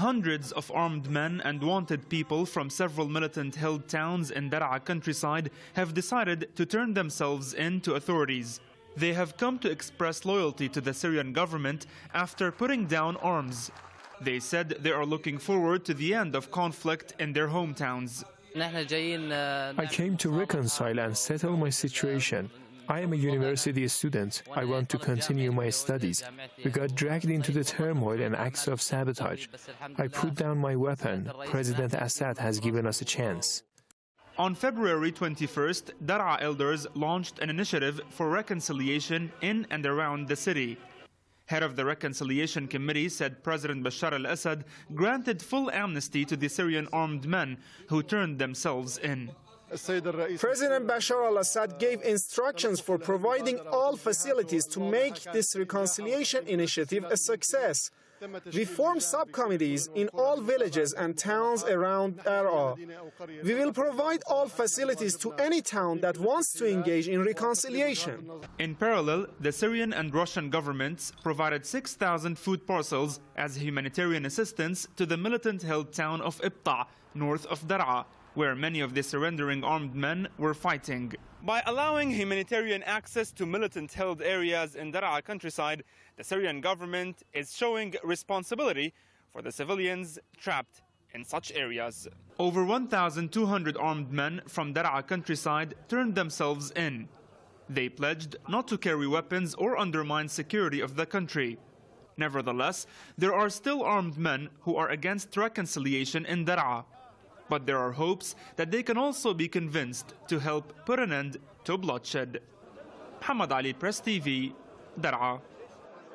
Hundreds of armed men and wanted people from several militant-held towns in Dara'a countryside have decided to turn themselves in to authorities. They have come to express loyalty to the Syrian government after putting down arms. They said they are looking forward to the end of conflict in their hometowns. I came to reconcile and settle my situation. I am a university student. I want to continue my studies. We got dragged into the turmoil and acts of sabotage. I put down my weapon. President Assad has given us a chance. On February 21st, Dara'a elders launched an initiative for reconciliation in and around the city. Head of the Reconciliation Committee said President Bashar al-Assad granted full amnesty to the Syrian armed men who turned themselves in. President Bashar al-Assad gave instructions for providing all facilities to make this reconciliation initiative a success. We formed subcommittees in all villages and towns around Dara'a. We will provide all facilities to any town that wants to engage in reconciliation. In parallel, the Syrian and Russian governments provided 6,000 food parcels as humanitarian assistance to the militant-held town of Ibta, north of Dara'a, where many of the surrendering armed men were fighting. By allowing humanitarian access to militant-held areas in Dara'a countryside, the Syrian government is showing responsibility for the civilians trapped in such areas. Over 1,200 armed men from Dara'a countryside turned themselves in. They pledged not to carry weapons or undermine security of the country. Nevertheless, there are still armed men who are against reconciliation in Dara'a. But there are hopes that they can also be convinced to help put an end to bloodshed. Muhammad Ali, Press TV, Dara'a.